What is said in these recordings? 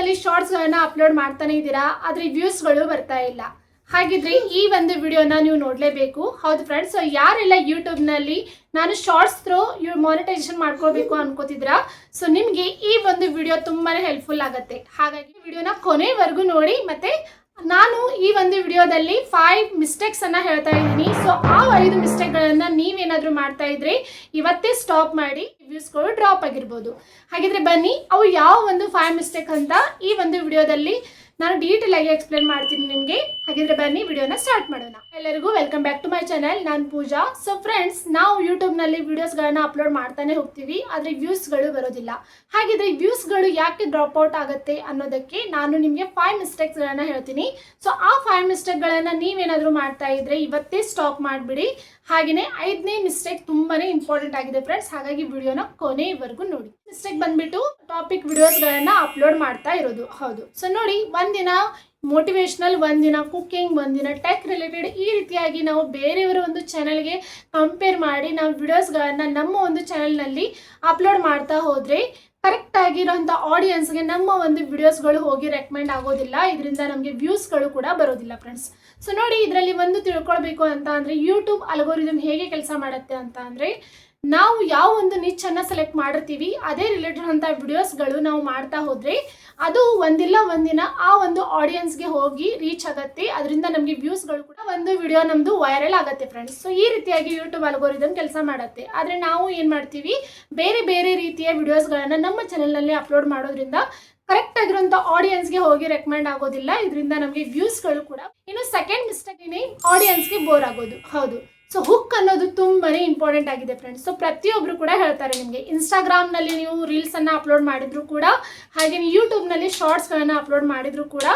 ನಲ್ಲಿ ಶಾರ್ಟ್ಸ್ ಗಳನ್ನ ಅಪ್ಲೋಡ್ ಮಾಡ್ತಾನೆ ಇದ್ದೀರಾ, ಆದ್ರೆ ವ್ಯೂಸ್ ಗಳು ಬರ್ತಾ ಇಲ್ಲ. ಹಾಗಿದ್ರೆ ಈ ಒಂದು ವಿಡಿಯೋನ ನೀವು ನೋಡಲೇಬೇಕು. ಹೌದು ಫ್ರೆಂಡ್ಸ್, ಯಾರೆಲ್ಲ ಯೂಟ್ಯೂಬ್ ನಲ್ಲಿ ನಾನು ಶಾರ್ಟ್ಸ್ ಥ್ರೂ ಮಾನಿಟೈಸೇಷನ್ ಮಾಡ್ಕೋಬೇಕು ಅನ್ಕೋತಿದ್ರಾ, ಸೊ ನಿಮ್ಗೆ ಈ ಒಂದು ವಿಡಿಯೋ ತುಂಬಾನೇ ಹೆಲ್ಪ್ಫುಲ್ ಆಗುತ್ತೆ. ಹಾಗಾಗಿ ವಿಡಿಯೋನ ಕೊನೆವರೆಗೂ ನೋಡಿ. ಮತ್ತೆ ನಾನು ಈ ಒಂದು ವಿಡಿಯೋದಲ್ಲಿ 5 ಮಿಸ್ಟೇಕ್ಸ್ ಅನ್ನ ಹೇಳ್ತಾ ಇದ್ದೀನಿ. ಸೊ ಆ 5 ಮಿಸ್ಟೇಕ್ಗಳನ್ನ ನೀವೇನಾದ್ರೂ ಮಾಡ್ತಾ ಇದ್ರೆ ಇವತ್ತೇ ಸ್ಟಾಪ್ ಮಾಡಿ, ವ್ಯೂಸ್ಗಳು ಡ್ರಾಪ್ ಆಗಿರ್ಬೋದು. ಹಾಗಿದ್ರೆ ಬನ್ನಿ, ಅವು ಯಾವ ಒಂದು 5 ಮಿಸ್ಟೇಕ್ ಅಂತ ಈ ಒಂದು ವಿಡಿಯೋದಲ್ಲಿ ನಾನು ಡೀಟೇಲ್ ಆಗಿ ಎಕ್ಸ್ಪ್ಲೇನ್ ಮಾಡ್ತೀನಿ ನಿಮಗೆ. ಹಾಗಿದ್ರೆ ಬನ್ನಿ ವಿಡಿಯೋನ ಸ್ಟಾರ್ಟ್ ಮಾಡೋಣ. ಎಲ್ಲರಿಗೂ welcome back to my channel. ನಾನು ಪೂಜಾ. ಸೊ ಫ್ರೆಂಡ್ಸ್, ನಾವು ಯೂಟ್ಯೂಬ್ನಲ್ಲಿ ವಿಡಿಯೋಸ್ಗಳನ್ನ ಅಪ್ಲೋಡ್ ಮಾಡ್ತಾನೆ ಹೋಗ್ತೀವಿ, ಆದರೆ ವ್ಯೂಸ್ಗಳು ಬರೋದಿಲ್ಲ. ಹಾಗಿದ್ರೆ ವ್ಯೂಸ್ಗಳು ಯಾಕೆ ಡ್ರಾಪ್ ಔಟ್ ಆಗುತ್ತೆ ಅನ್ನೋದಕ್ಕೆ ನಾನು ನಿಮಗೆ 5 ಮಿಸ್ಟೇಕ್ಸ್ಗಳನ್ನ ಹೇಳ್ತೀನಿ. ಸೊ ಆ 5 ಮಿಸ್ಟೇಕ್ಗಳನ್ನ ನೀವೇನಾದರೂ ಮಾಡ್ತಾ ಇದ್ರೆ ಇವತ್ತೇ ಸ್ಟಾಪ್ ಮಾಡಿಬಿಡಿ. ಹಾಗೆಯೇ 5ನೇ ಮಿಸ್ಟೇಕ್ ತುಂಬಾನೇ ಇಂಪಾರ್ಟೆಂಟ್ ಆಗಿದೆ ಫ್ರೆಂಡ್ಸ್, ಹಾಗಾಗಿ ವಿಡಿಯೋನ ಕೊನೆವರೆಗೂ ನೋಡಿ. ಮಿಸ್ಟೇಕ್ ಬಂದ್ಬಿಟ್ಟು ಟಾಪಿಕ್ ವಿಡಿಯೋಸ್ಗಳನ್ನ ಅಪ್ಲೋಡ್ ಮಾಡ್ತಾ ಇರೋದು. ಹೌದು, ಸೊ ನೋಡಿ, ಒಂದಿನ ಮೋಟಿವೇಶನಲ್, ಒಂದಿನ ಕುಕ್ಕಿಂಗ್, ಒಂದಿನ ಟೆಕ್ ರಿಲೇಟೆಡ್, ಈ ರೀತಿಯಾಗಿ ನಾವು ಬೇರೆಯವರ ಒಂದು ಚಾನೆಲ್ಗೆ ಕಂಪೇರ್ ಮಾಡಿ ನಾವು ವಿಡಿಯೋಸ್ಗಳನ್ನ ನಮ್ಮ ಒಂದು ಚಾನೆಲ್ನಲ್ಲಿ ಅಪ್ಲೋಡ್ ಮಾಡ್ತಾ ಹೋದರೆ ಕರೆಕ್ಟ್ ಆಗಿರೋಂಥ ಆಡಿಯನ್ಸ್ಗೆ ನಮ್ಮ ಒಂದು ವಿಡಿಯೋಸ್ಗಳು ಹೋಗಿ ರೆಕಮೆಂಡ್ ಆಗೋದಿಲ್ಲ. ಇದರಿಂದ ನಮಗೆ ವ್ಯೂಸ್ಗಳು ಕೂಡ ಬರೋದಿಲ್ಲ ಫ್ರೆಂಡ್ಸ್. ಸೊ ನೋಡಿ, ಇದರಲ್ಲಿ ಒಂದು ತಿಳ್ಕೊಳ್ಬೇಕು ಅಂತ ಅಂದರೆ ಯೂಟ್ಯೂಬ್ ಅಲ್ಗೋರಿದಮ್ ಹೇಗೆ ಕೆಲಸ ಮಾಡುತ್ತೆ ಅಂತ ಅಂದರೆ, ನಾವು ಯಾವ ಒಂದು ನಿಚ್ಚನ್ನು ಸೆಲೆಕ್ಟ್ ಮಾಡಿರ್ತೀವಿ ಅದೇ ರಿಲೇಟೆಡ್ ಅಂತ ವಿಡಿಯೋಸ್ಗಳು ನಾವು ಮಾಡ್ತಾ ಹೋದರೆ ಅದು ಒಂದಿಲ್ಲ ಒಂದಿನ ಆ ಒಂದು ಆಡಿಯನ್ಸ್ಗೆ ಹೋಗಿ ರೀಚ್ ಆಗುತ್ತೆ. ಅದರಿಂದ ನಮಗೆ ವ್ಯೂಸ್ಗಳು ಕೂಡ ಒಂದು ವಿಡಿಯೋ ನಮ್ಮದು ವೈರಲ್ ಆಗುತ್ತೆ ಫ್ರೆಂಡ್ಸ್. ಸೊ ಈ ರೀತಿಯಾಗಿ ಯೂಟ್ಯೂಬ್ ಅಲ್ಗೋರಿದಮ್ ಕೆಲಸ ಮಾಡುತ್ತೆ. ಆದರೆ ನಾವು ಏನು ಮಾಡ್ತೀವಿ, ಬೇರೆ ಬೇರೆ ರೀತಿಯ ವಿಡಿಯೋಸ್ಗಳನ್ನು ನಮ್ಮ ಚಾನೆಲ್ನಲ್ಲಿ ಅಪ್ಲೋಡ್ ಮಾಡೋದ್ರಿಂದ ಕರೆಕ್ಟ್ ಆಗಿರುವಂಥ ಆಡಿಯನ್ಸ್ಗೆ ಹೋಗಿ ರೆಕಮೆಂಡ್ ಆಗೋದಿಲ್ಲ. ಇದರಿಂದ ನಮಗೆ ವ್ಯೂಸ್ಗಳು ಕೂಡ. ಇನ್ನು ಸೆಕೆಂಡ್ ಮಿಸ್ಟೇಕ್ ಏನೇ, ಆಡಿಯನ್ಸ್ಗೆ ಬೋರ್ ಆಗೋದು. ಹೌದು, ಸೊ ಹುಕ್ ಅನ್ನೋದು ತುಂಬಾನೇ ಇಂಪಾರ್ಟೆಂಟ್ ಆಗಿದೆ ಫ್ರೆಂಡ್ಸ್. ಸೊ ಪ್ರತಿಯೊಬ್ಬರು ಕೂಡ ಹೇಳ್ತಾರೆ ನಿಮಗೆ, ಇನ್ಸ್ಟಾಗ್ರಾಮ್ನಲ್ಲಿ ನೀವು ರೀಲ್ಸನ್ನು ಅಪ್ಲೋಡ್ ಮಾಡಿದ್ರು ಕೂಡ, ಹಾಗೆ ಯೂಟ್ಯೂಬ್ನಲ್ಲಿ ಶಾರ್ಟ್ಸ್ಗಳನ್ನು ಅಪ್ಲೋಡ್ ಮಾಡಿದ್ರು ಕೂಡ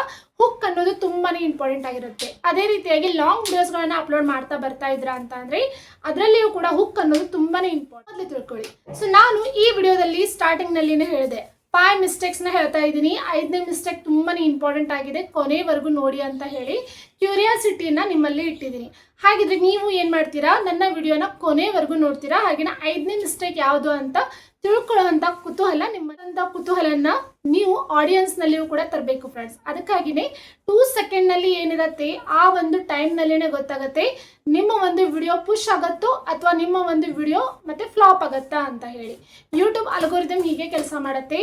ಹುಕ್ ಅನ್ನೋದು ತುಂಬಾನೇ ಇಂಪಾರ್ಟೆಂಟ್ ಆಗಿರುತ್ತೆ. ಅದೇ ರೀತಿಯಾಗಿ ಲಾಂಗ್ ವಿಡಿಯೋಸ್ಗಳನ್ನ ಅಪ್ಲೋಡ್ ಮಾಡ್ತಾ ಬರ್ತಾ ಇದ್ರಾ ಅಂತ ಅಂದರೆ ಅದರಲ್ಲಿಯೂ ಕೂಡ ಹುಕ್ ಅನ್ನೋದು ತುಂಬಾನೇ ಇಂಪಾರ್ಟೆಂಟ್ ಅಂತ ತಿಳ್ಕೊಳ್ಳಿ. ಸೊ ನಾನು ಈ ವಿಡಿಯೋದಲ್ಲಿ ಸ್ಟಾರ್ಟಿಂಗ್ನಲ್ಲಿನೇ ಹೇಳಿದೆ, 5 ಮಿಸ್ಟೇಕ್ಸ್ನ ಹೇಳ್ತಾ ಇದ್ದೀನಿ. 5ನೇ ಮಿಸ್ಟೇಕ್ ತುಂಬಾ ಇಂಪಾರ್ಟೆಂಟ್ ಆಗಿದೆ, ಕೊನೆವರೆಗೂ ನೋಡಿ ಅಂತ ಹೇಳಿ ಕ್ಯೂರಿಯಾಸಿಟಿನ ನಿಮ್ಮಲ್ಲಿ ಇಟ್ಟಿದ್ದೀನಿ. ಹಾಗಿದ್ರೆ ನೀವು ಏನು ಮಾಡ್ತೀರಾ, ನನ್ನ ವಿಡಿಯೋನ ಕೊನೆವರೆಗೂ ನೋಡ್ತೀರಾ. ಹಾಗೆಯೇ 5ನೇ ಮಿಸ್ಟೇಕ್ ಯಾವುದು ಅಂತ ತಿಳ್ಕೊಳ್ಳೋವಂಥ ಕುತೂಹಲ, ನಿಮ್ಮಂಥ ಕುತೂಹಲನ ನೀವು ಆಡಿಯನ್ಸ್ನಲ್ಲಿಯೂ ಕೂಡ ತರಬೇಕು ಫ್ರೆಂಡ್ಸ್. ಅದಕ್ಕಾಗಿಯೇ 2 ಸೆಕೆಂಡ್ನಲ್ಲಿ ಏನಿರುತ್ತೆ ಆ ಒಂದು ಟೈಮ್ನಲ್ಲಿನೇ ಗೊತ್ತಾಗುತ್ತೆ ನಿಮ್ಮ ಒಂದು ವಿಡಿಯೋ ಪುಷ್ ಆಗುತ್ತೋ ಅಥವಾ ನಿಮ್ಮ ಒಂದು ವಿಡಿಯೋ ಮತ್ತೆ ಫ್ಲಾಪ್ ಆಗುತ್ತಾ ಅಂತ ಹೇಳಿ. ಯೂಟ್ಯೂಬ್ ಅಲ್ಗೋರಿದಮ್ ಹೀಗೆ ಕೆಲಸ ಮಾಡುತ್ತೆ.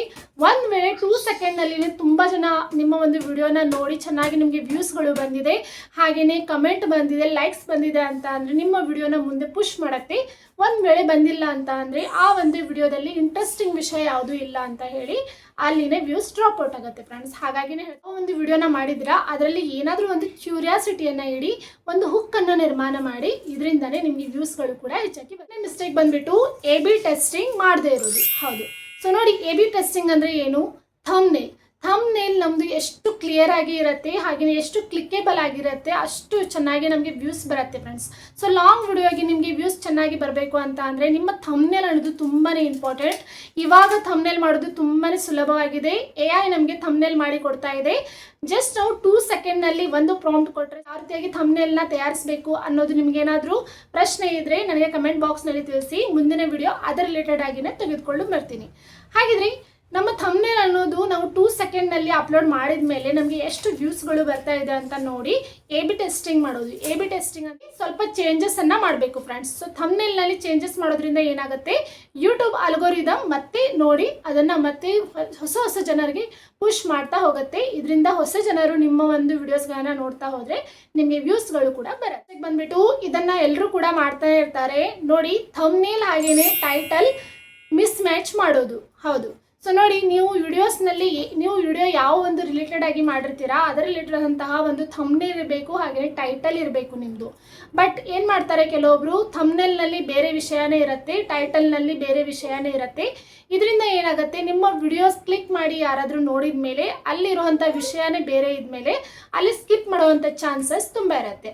ಒಂದು ವೇಳೆ 2 ಸೆಕೆಂಡ್ನಲ್ಲಿ ತುಂಬ ಜನ ನಿಮ್ಮ ಒಂದು ವಿಡಿಯೋನ ನೋಡಿ ಚೆನ್ನಾಗಿ ನಿಮಗೆ ವ್ಯೂಸ್ಗಳು ಬಂದಿದೆ, ಹಾಗೆಯೇ ಕಮೆಂಟ್ ಬಂದಿದೆ, ಲೈಕ್ಸ್ ಬಂದಿದೆ ಅಂತ ಅಂದರೆ ನಿಮ್ಮ ವಿಡಿಯೋನ ಮುಂದೆ ಪುಷ್ ಮಾಡುತ್ತೆ. ಒಂದು ವೇಳೆ ಬಂದಿಲ್ಲ ಅಂತ ಅಂದರೆ ಆ ಒಂದು ವಿಡಿಯೋದಲ್ಲಿ ಇಂಟ್ರೆಸ್ಟಿಂಗ್ ವಿಷಯ ಯಾವುದೂ ಇಲ್ಲ ಅಂತ ಹೇಳಿ ಅಲ್ಲಿನೇ ವ್ಯೂಸ್ ಡ್ರಾಪ್ ಔಟ್ ಆಗುತ್ತೆ ಫ್ರೆಂಡ್ಸ್. ಹಾಗಾಗಿನೇ ಒಂದು ವಿಡಿಯೋನ ಮಾಡಿದಿರಾ, ಅದರಲ್ಲಿ ಏನಾದರೂ ಒಂದು ಕ್ಯೂರಿಯಾಸಿಟಿಯನ್ನು ಇಡಿ, ಒಂದು ಹುಕ್ಕನ್ನು ನಿರ್ಮಾಣ ಮಾಡಿ, ಇದರಿಂದನೇ ನಿಮಗೆ ವ್ಯೂಸ್ಗಳು ಕೂಡ ಹೆಚ್ಚಾಗಿ ಬರುತ್ತೆ. ಮಿಸ್ಟೇಕ್ ಬಂದ್ಬಿಟ್ಟು AB ಟೆಸ್ಟಿಂಗ್ ಮಾಡದೇ ಇರೋದು. ಹೌದು, ಸೊ ನೋಡಿ, AB ಟೆಸ್ಟಿಂಗ್ ಅಂದರೆ ಏನು, ಥಂಬ್ನೇಲ್ ನಮ್ಮದು ಎಷ್ಟು ಕ್ಲಿಯರ್ ಆಗಿ ಇರುತ್ತೆ, ಹಾಗೆಯೇ ಎಷ್ಟು ಕ್ಲಿಕ್ಕೇಬಲ್ ಆಗಿರುತ್ತೆ ಅಷ್ಟು ಚೆನ್ನಾಗಿ ನಮಗೆ ವ್ಯೂಸ್ ಬರುತ್ತೆ ಫ್ರೆಂಡ್ಸ್. ಸೊ ಲಾಂಗ್ ವಿಡಿಯೋಗೆ ನಿಮಗೆ ವ್ಯೂಸ್ ಚೆನ್ನಾಗಿ ಬರಬೇಕು ಅಂತ ಅಂದರೆ ನಿಮ್ಮ ಥಂಬ್ನೇಲ್ ಅನ್ನೋದು ತುಂಬಾ ಇಂಪಾರ್ಟೆಂಟ್. ಇವಾಗ ಥಂಬ್ನೇಲ್ ಮಾಡೋದು ತುಂಬಾ ಸುಲಭವಾಗಿದೆ. AI ನಮಗೆ ಥಂಬ್ನೇಲ್ ಮಾಡಿ ಕೊಡ್ತಾ ಇದೆ. ಜಸ್ಟ್ ನಾವು 2 ಸೆಕೆಂಡ್ನಲ್ಲಿ ಒಂದು ಪ್ರಾಂಪ್ಟ್ ಕೊಟ್ಟರೆ ಯಾವ ರೀತಿಯಾಗಿ ಥಂಬ್ನೇಲ್ನ ತಯಾರಿಸಬೇಕು ಅನ್ನೋದು ನಿಮಗೇನಾದರೂ ಪ್ರಶ್ನೆ ಇದ್ದರೆ ನನಗೆ ಕಮೆಂಟ್ ಬಾಕ್ಸ್ನಲ್ಲಿ ತಿಳಿಸಿ. ಮುಂದಿನ ವಿಡಿಯೋ ಅದರ ರಿಲೇಟೆಡ್ ಆಗಿನೇ ತೆಗೆದುಕೊಂಡು ಬರ್ತೀನಿ. ಹಾಗಿದ್ರೆ ನಮ್ಮ ಥಂಬ್ನೇಲ್ ಅನ್ನೋದು ನಾವು 2 ಸೆಕೆಂಡ್ನಲ್ಲಿ ಅಪ್ಲೋಡ್ ಮಾಡಿದ ಮೇಲೆ ನಮಗೆ ಎಷ್ಟು ವ್ಯೂಸ್ಗಳು ಬರ್ತಾ ಇದೆ ಅಂತ ನೋಡಿ AB ಟೆಸ್ಟಿಂಗ್ ಮಾಡೋದು. AB ಟೆಸ್ಟಿಂಗ್ ಅಂತ ಸ್ವಲ್ಪ ಚೇಂಜಸ್ಸನ್ನು ಮಾಡಬೇಕು ಫ್ರೆಂಡ್ಸ್. ಸೊ ಥಂಬ್ನೇಲ್ನಲ್ಲಿ ಚೇಂಜಸ್ ಮಾಡೋದ್ರಿಂದ ಏನಾಗುತ್ತೆ, ಯೂಟ್ಯೂಬ್ ಅಲ್ಗೋರಿದಮ್ ಮತ್ತೆ ನೋಡಿ ಅದನ್ನು ಮತ್ತೆ ಹೊಸ ಜನರಿಗೆ ಪುಷ್ ಮಾಡ್ತಾ ಹೋಗುತ್ತೆ. ಇದರಿಂದ ಹೊಸ ಜನರು ನಿಮ್ಮ ಒಂದು ವಿಡಿಯೋಸ್ಗಳನ್ನ ನೋಡ್ತಾ ಹೋದರೆ ನಿಮಗೆ ವ್ಯೂಸ್ಗಳು ಕೂಡ ಬರುತ್ತೆ. ಬಂದ್ಬಿಟ್ಟು ಇದನ್ನು ಎಲ್ಲರೂ ಕೂಡ ಮಾಡ್ತಾ ಇರ್ತಾರೆ ನೋಡಿ, ಥಂಬ್ನೇಲ್ ಹಾಗೇನೆ ಟೈಟಲ್ ಮಿಸ್ ಮ್ಯಾಚ್ ಮಾಡೋದು. ಹೌದು, ಸೊ ನೋಡಿ, ನೀವು ವಿಡಿಯೋ ಯಾವ ಒಂದು ರಿಲೇಟೆಡ್ ಆಗಿ ಮಾಡಿರ್ತೀರಾ ಅದರ ರಿಲೇಟೆಡ್ ಆದಂತಹ ಒಂದು ಥಂಬ್ನೇಲ್ ಇರಬೇಕು, ಹಾಗೆ ಟೈಟಲ್ ಇರಬೇಕು ನಿಮ್ಮದು. ಬಟ್ ಏನು ಮಾಡ್ತಾರೆ, ಕೆಲವೊಬ್ರು ಥಂಬ್ನೇಲ್ನಲ್ಲಿ ಬೇರೆ ವಿಷಯನೇ ಇರುತ್ತೆ, ಟೈಟಲ್ನಲ್ಲಿ ಬೇರೆ ವಿಷಯನೇ ಇರುತ್ತೆ. ಇದರಿಂದ ಏನಾಗುತ್ತೆ, ನಿಮ್ಮ ವಿಡಿಯೋಸ್ ಕ್ಲಿಕ್ ಮಾಡಿ ಯಾರಾದರೂ ನೋಡಿದ ಮೇಲೆ ಅಲ್ಲಿರುವಂಥ ವಿಷಯನೇ ಬೇರೆ ಇದ್ಮೇಲೆ ಅಲ್ಲಿ ಸ್ಕಿಪ್ ಮಾಡುವಂಥ ಚಾನ್ಸಸ್ ತುಂಬ ಇರುತ್ತೆ.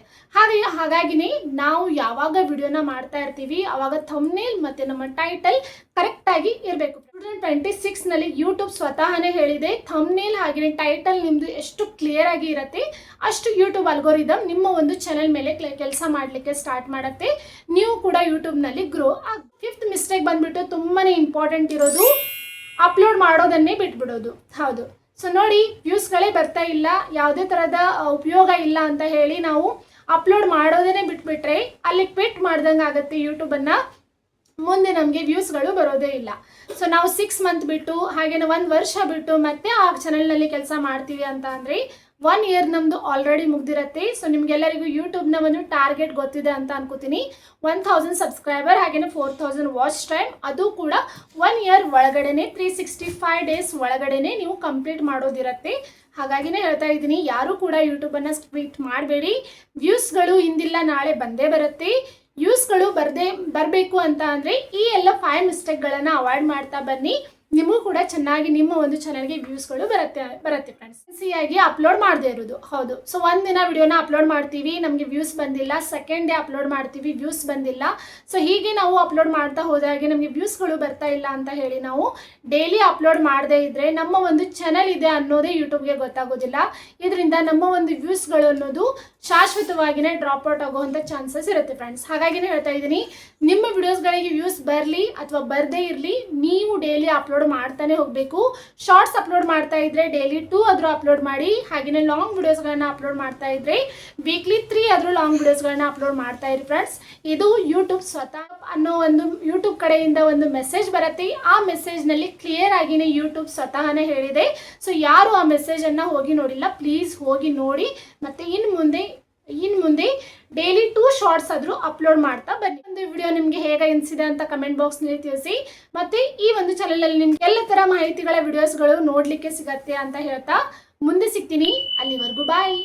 ಹಾಗಾಗಿನೇ ನಾವು ಯಾವಾಗ ವಿಡಿಯೋನ ಮಾಡ್ತಾ ಇರ್ತೀವಿ ಆವಾಗ ಥಂಬ್ನೇಲ್ ಮತ್ತು ನಮ್ಮ ಟೈಟಲ್ ಕರೆಕ್ಟಾಗಿ ಇರಬೇಕು. 2026ನಲ್ಲಿ ಯೂಟ್ಯೂಬ್ ಸ್ವತಃನೇ ಹೇಳಿದೆ, ಥಂಬ್ನೇಲ್ ಹಾಗೆಯೇ ಟೈಟಲ್ ನಿಮ್ಮದು ಎಷ್ಟು ಕ್ಲಿಯರ್ ಆಗಿ ಇರುತ್ತೆ ಅಷ್ಟು ಯೂಟ್ಯೂಬ್ ಅಲ್ಗೋರಿದಮ್ ನಿಮ್ಮ ಒಂದು ಚಾನೆಲ್ ಮೇಲೆ ಕೆಲಸ ಮಾಡಲಿಕ್ಕೆ ಸ್ಟಾರ್ಟ್ ಮಾಡುತ್ತೆ. ನೀವು ಕೂಡ ಯೂಟ್ಯೂಬ್ನಲ್ಲಿ ಗ್ರೋ ಆಗ. 5th ಮಿಸ್ಟೇಕ್ ಬಂದ್ಬಿಟ್ಟು ತುಂಬಾ ಇಂಪಾರ್ಟೆಂಟ್ ಇರೋದು, ಅಪ್ಲೋಡ್ ಮಾಡೋದನ್ನೇ ಬಿಟ್ಬಿಡೋದು. ಹೌದು, ಸೊ ನೋಡಿ ವ್ಯೂಸ್ಗಳೇ ಬರ್ತಾ ಇಲ್ಲ, ಯಾವುದೇ ಥರದ ಉಪಯೋಗ ಇಲ್ಲ ಅಂತ ಹೇಳಿ ನಾವು ಅಪ್ಲೋಡ್ ಮಾಡೋದೇ ಬಿಟ್ಬಿಟ್ರೆ ಅಲ್ಲಿ ಕ್ವಿಟ್ ಮಾಡ್ದಂಗೆ ಆಗುತ್ತೆ ಯೂಟ್ಯೂಬನ್ನು. ಮುಂದೆ ನಮಗೆ ವ್ಯೂಸ್ಗಳು ಬರೋದೇ ಇಲ್ಲ. ಸೊ ನಾವು 6 ಮಂತ್ ಬಿಟ್ಟು ಹಾಗೇನೆ 1 ವರ್ಷ ಬಿಟ್ಟು ಮತ್ತೆ ಆ ಚಾನಲ್ನಲ್ಲಿ ಕೆಲಸ ಮಾಡ್ತೀವಿ ಅಂತ ಅಂದರೆ 1 ಇಯರ್ ನಮ್ಮದು ಆಲ್ರೆಡಿ ಮುಗ್ದಿರತ್ತೆ. ಸೊ ನಿಮಗೆಲ್ಲರಿಗೂ ಯೂಟ್ಯೂಬ್ನ ಒಂದು ಟಾರ್ಗೆಟ್ ಗೊತ್ತಿದೆ ಅಂತ ಅನ್ಕೋತೀನಿ. 1000 ಸಬ್ಸ್ಕ್ರೈಬರ್ ಹಾಗೇನೆ 4000 ವಾಚ್ ಟೈಮ್, ಅದು ಕೂಡ 1 ಇಯರ್ ಒಳಗಡೆನೆ 365 ಡೇಸ್ ಒಳಗಡೆನೆ ನೀವು ಕಂಪ್ಲೀಟ್ ಮಾಡೋದಿರತ್ತೆ. ಹಾಗಾಗಿನೇ ಹೇಳ್ತಾ ಇದ್ದೀನಿ, ಯಾರು ಕೂಡ ಯೂಟ್ಯೂಬನ್ನು ಕ್ವಿಟ್ ಮಾಡಬೇಡಿ. ವ್ಯೂಸ್ಗಳು ಇಂದಿಲ್ಲ ನಾಳೆ ಬಂದೇ ಬರುತ್ತೆ. ವ್ಯೂಸ್ಗಳು ಬರಬೇಕು ಅಂತ ಅಂದರೆ ಈ ಎಲ್ಲ 5 ಮಿಸ್ಟೇಕ್ಗಳನ್ನು ಅವಾಯ್ಡ್ ಮಾಡ್ತಾ ಬನ್ನಿ. ನಿಮಗೂ ಕೂಡ ಚೆನ್ನಾಗಿ ನಿಮ್ಮ ಒಂದು ಚಾನಲ್ಗೆ ವ್ಯೂಸ್ಗಳು ಬರುತ್ತೆ ಫ್ರೆಂಡ್ಸ್. ಈಸಿಯಾಗಿ ಅಪ್ಲೋಡ್ ಮಾಡದೇ ಇರೋದು. ಹೌದು, ಸೊ ಒಂದಿನ ವಿಡಿಯೋನ ಅಪ್ಲೋಡ್ ಮಾಡ್ತೀವಿ, ನಮಗೆ ವ್ಯೂಸ್ ಬಂದಿಲ್ಲ. ಸೆಕೆಂಡ್ ಡೇ ಅಪ್ಲೋಡ್ ಮಾಡ್ತೀವಿ, ವ್ಯೂಸ್ ಬಂದಿಲ್ಲ. ಸೊ ಹೀಗೆ ನಾವು ಅಪ್ಲೋಡ್ ಮಾಡ್ತಾ ಹೋದಾಗೆ ನಮಗೆ ವ್ಯೂಸ್ಗಳು ಬರ್ತಾ ಇಲ್ಲ ಅಂತ ಹೇಳಿ ನಾವು ಡೈಲಿ ಅಪ್ಲೋಡ್ ಮಾಡದೇ ಇದ್ದರೆ ನಮ್ಮ ಒಂದು ಚಾನಲ್ ಇದೆ ಅನ್ನೋದೇ ಯೂಟ್ಯೂಬ್ಗೆ ಗೊತ್ತಾಗೋದಿಲ್ಲ. ಇದರಿಂದ ನಮ್ಮ ಒಂದು ವ್ಯೂಸ್ಗಳು ಅನ್ನೋದು ಶಾಶ್ವತವಾಗಿಯೇ ಡ್ರಾಪ್ ಔಟ್ ಆಗುವಂಥ ಚಾನ್ಸಸ್ ಇರುತ್ತೆ ಫ್ರೆಂಡ್ಸ್. ಹಾಗಾಗಿನೇ ಹೇಳ್ತಾ ಇದ್ದೀನಿ, ನಿಮ್ಮ ವಿಡಿಯೋಸ್ಗಳಿಗೆ ವ್ಯೂಸ್ ಬರಲಿ ಅಥವಾ ಬರದೇ ಇರಲಿ, ನೀವು ಡೈಲಿ ಅಪ್ಲೋಡ್ ಮಾಡ್ತಾನೆ ಹೋಗಬೇಕು. ಶಾರ್ಟ್ಸ್ ಅಪ್ಲೋಡ್ ಮಾಡ್ತಾ ಇದ್ರೆ ಡೈಲಿ 2 ಆದರೂ ಅಪ್ಲೋಡ್ ಮಾಡಿ. ಹಾಗೆಯೇ ಲಾಂಗ್ ವಿಡಿಯೋಸ್ಗಳನ್ನ ಅಪ್ಲೋಡ್ ಮಾಡ್ತಾ ಇದ್ರೆ ವೀಕ್ಲಿ 3 ಆದರೂ ಲಾಂಗ್ ವಿಡಿಯೋಸ್ಗಳನ್ನ ಅಪ್ಲೋಡ್ ಮಾಡ್ತಾ ಇರಿ ಫ್ರೆಂಡ್ಸ್. ಇದು ಯೂಟ್ಯೂಬ್ ಸ್ವತಃ ಅನ್ನೋ ಒಂದು ಯೂಟ್ಯೂಬ್ ಕಡೆಯಿಂದ ಒಂದು ಮೆಸೇಜ್ ಬರುತ್ತೆ. ಆ ಮೆಸೇಜ್ನಲ್ಲಿ ಕ್ಲಿಯರ್ ಆಗಿನೇ ಯೂಟ್ಯೂಬ್ ಸ್ವತಃನೇ ಹೇಳಿದೆ. ಸೊ ಯಾರು ಆ ಮೆಸೇಜನ್ನು ಹೋಗಿ ನೋಡಿಲ್ಲ, ಪ್ಲೀಸ್ ಹೋಗಿ ನೋಡಿ. ಮತ್ತು ಇನ್ನು ಮುಂದೆ ಡೈಲಿ 2 ಶಾರ್ಟ್ಸ್ ಆದರೂ ಅಪ್ಲೋಡ್ ಮಾಡ್ತಾ ಬನ್ನಿ. ಒಂದು ವಿಡಿಯೋ ನಿಮಗೆ ಹೇಗೆ ಅನಿಸಿದೆ ಅಂತ ಕಮೆಂಟ್ ಬಾಕ್ಸ್ನಲ್ಲಿ ತಿಳಿಸಿ. ಮತ್ತು ಈ ಒಂದು ಚಾನಲಲ್ಲಿ ನಿಮ್ಗೆ ಎಲ್ಲ ಥರ ಮಾಹಿತಿಗಳ ವಿಡಿಯೋಸ್ಗಳು ನೋಡಲಿಕ್ಕೆ ಸಿಗತ್ತೆ ಅಂತ ಹೇಳ್ತಾ ಮುಂದೆ ಸಿಗ್ತೀನಿ. ಅಲ್ಲಿವರೆಗೂ ಬಾಯ್.